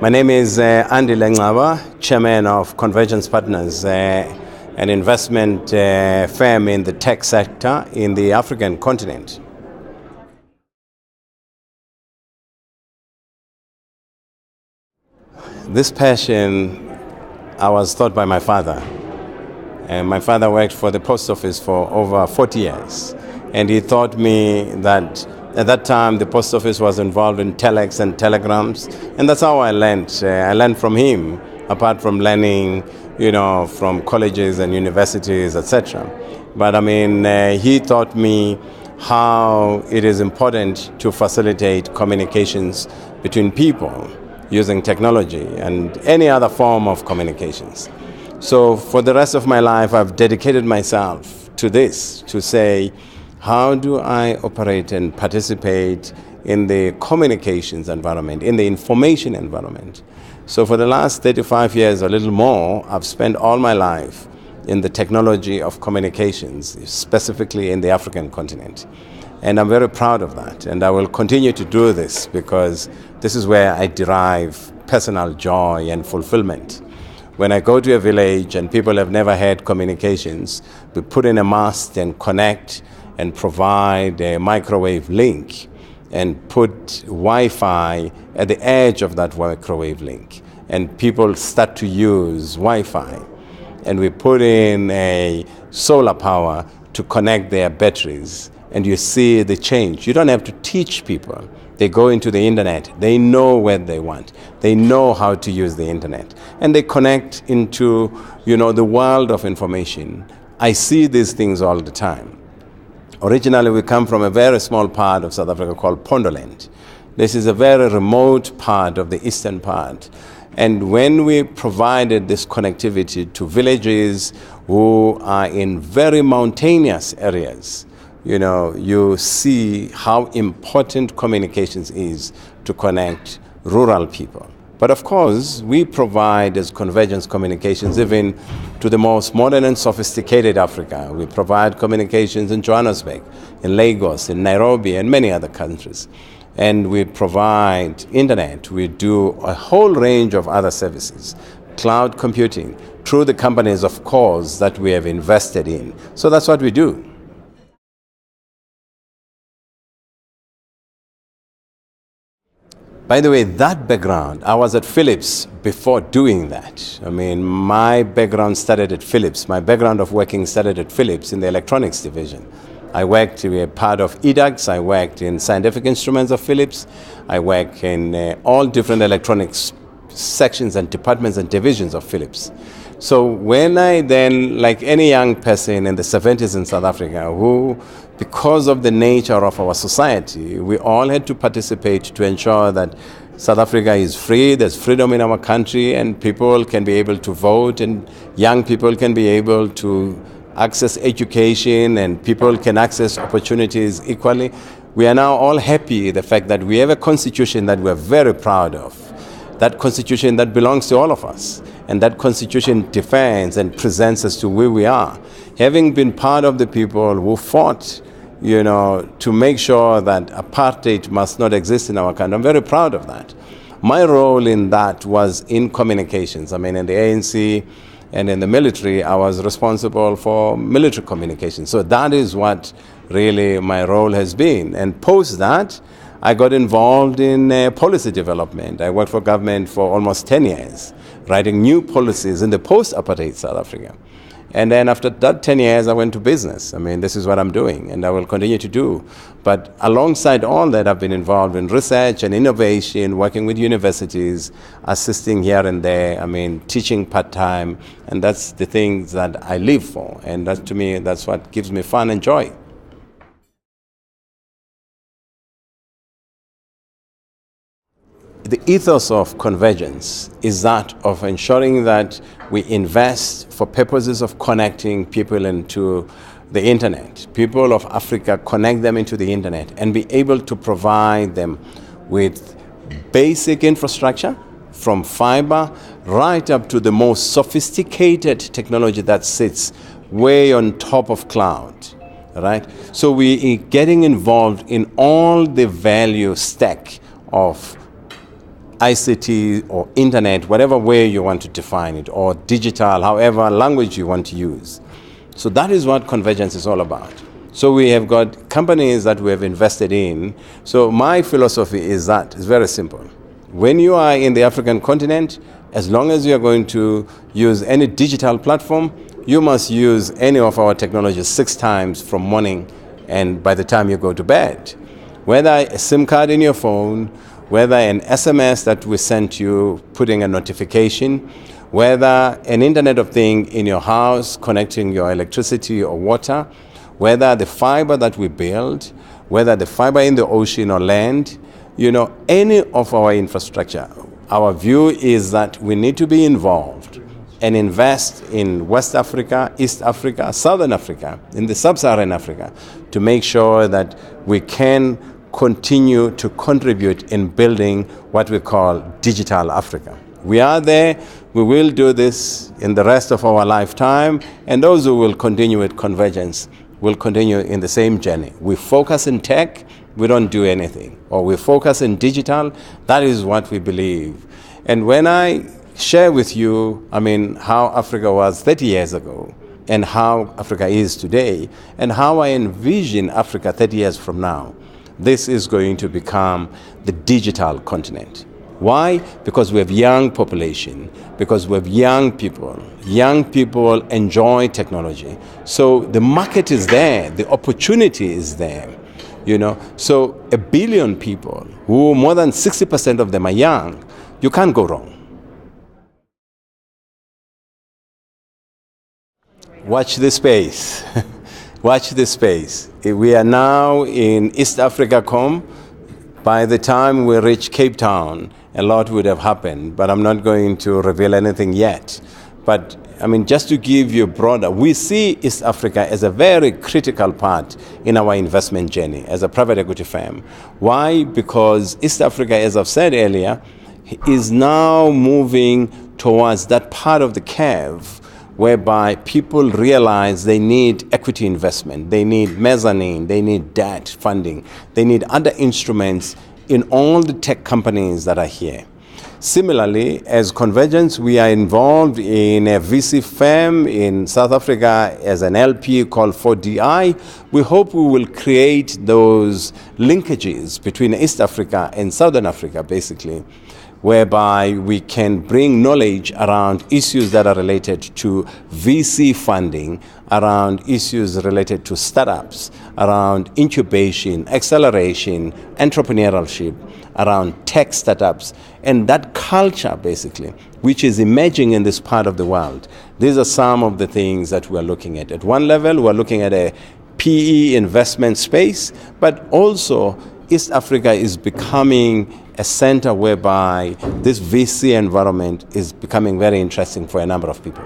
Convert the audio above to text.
My name is Andile Ngcaba, Chairman of Convergence Partners, an investment firm in the tech sector in the African continent. This passion, I was taught by my father. And my father worked for the post office for over 40 years. And he taught me that at that time the post office was involved in telex and telegrams. And that's how I learned. I learned from him, apart from learning, from colleges and universities, etc. But he taught me how it is important to facilitate communications between people using technology and any other form of communications. So for the rest of my life, I've dedicated myself to this, to say, how do I operate and participate in the communications environment, in the information environment? So for the last 35 years, a little more, I've spent all my life in the technology of communications, specifically in the African continent. And I'm very proud of that. And I will continue to do this because this is where I derive personal joy and fulfillment. When I go to a village and people have never had communications, we put in a mast and connect and provide a microwave link and put Wi-Fi at the edge of that microwave link. And people start to use Wi-Fi. And we put in a solar power to connect their batteries. And you see the change. You don't have to teach people. They go into the internet. They know what they want. They know how to use the internet. And they connect into, the world of information. I see these things all the time. Originally, we come from a very small part of South Africa called Pondoland. This is a very remote part of the eastern part. And when we provided this connectivity to villages who are in very mountainous areas, you see how important communications is to connect rural people. But of course, we provide as Convergence Communications even to the most modern and sophisticated Africa. We provide communications in Johannesburg, in Lagos, in Nairobi, and many other countries. And we provide internet. We do a whole range of other services, cloud computing, through the companies, of course, that we have invested in. So that's what we do. By the way, that background, I was at Philips before doing that. My background started at Philips. My background of working started at Philips in the electronics division. I worked as part of EDAX. I worked in scientific instruments of Philips. I work in all different electronics sections and departments and divisions of Philips. So when I then, like any young person in the 70s in South Africa, who, because of the nature of our society, we all had to participate to ensure that South Africa is free, there's freedom in our country, and people can be able to vote, and young people can be able to access education, and people can access opportunities equally. We are now all happy the fact that we have a constitution that we're very proud of. That constitution that belongs to all of us. And that constitution defines and presents us to where we are. Having been part of the people who fought, to make sure that apartheid must not exist in our country, I'm very proud of that. My role in that was in communications. In the ANC and in the military, I was responsible for military communications. So that is what really my role has been. And post that, I got involved in policy development. I worked for government for almost 10 years, writing new policies in the post-apartheid South Africa. And then after that 10 years, I went to business. This is what I'm doing, and I will continue to do. But alongside all that, I've been involved in research and innovation, working with universities, assisting here and there, teaching part-time, and that's the things that I live for. And that, to me, that's what gives me fun and joy. The ethos of Convergence is that of ensuring that we invest for purposes of connecting people into the internet. People of Africa, connect them into the internet and be able to provide them with basic infrastructure from fiber right up to the most sophisticated technology that sits way on top of cloud. Right? So we are getting involved in all the value stack of ICT or internet, whatever way you want to define it, or digital, however language you want to use. So that is what Convergence is all about. So we have got companies that we have invested in. So my philosophy is that it's very simple. When you are in the African continent, as long as you're going to use any digital platform, you must use any of our technologies 6 times from morning and by the time you go to bed. Whether a SIM card in your phone, whether an SMS that we sent you putting a notification, whether an Internet of Things in your house connecting your electricity or water, whether the fiber that we build, whether the fiber in the ocean or land, any of our infrastructure. Our view is that we need to be involved and invest in West Africa, East Africa, Southern Africa, in the Sub-Saharan Africa, to make sure that we can continue to contribute in building what we call digital Africa. We are there. We will do this in the rest of our lifetime, and those who will continue with Convergence will continue in the same journey. We focus in tech, we don't do anything. Or we focus in digital, that is what we believe. And when I share with you, how Africa was 30 years ago, and how Africa is today, and how I envision Africa 30 years from now, this is going to become the digital continent. Why? Because we have young population, because we have young people. Young people enjoy technology. So the market is there, the opportunity is there. So 1 billion people, who more than 60% of them are young, you can't go wrong. Watch this space. Watch this space. We are now in East Africa.com. By the time we reach Cape Town, a lot would have happened, but I'm not going to reveal anything yet. But just to give you broader, we see East Africa as a very critical part in our investment journey as a private equity firm. Why? Because East Africa, as I've said earlier, is now moving towards that part of the curve whereby people realize they need equity investment, they need mezzanine, they need debt funding, they need other instruments in all the tech companies that are here. Similarly, as Convergence, we are involved in a VC firm in South Africa as an LP called 4DI. We hope we will create those linkages between East Africa and Southern Africa, basically, whereby we can bring knowledge around issues that are related to VC funding, around issues related to startups, around incubation, acceleration, entrepreneurship, around tech startups, and that culture, basically, which is emerging in this part of the world. These are some of the things that we're looking at. At one level, we're looking at a PE investment space, but also East Africa is becoming a center whereby this VC environment is becoming very interesting for a number of people.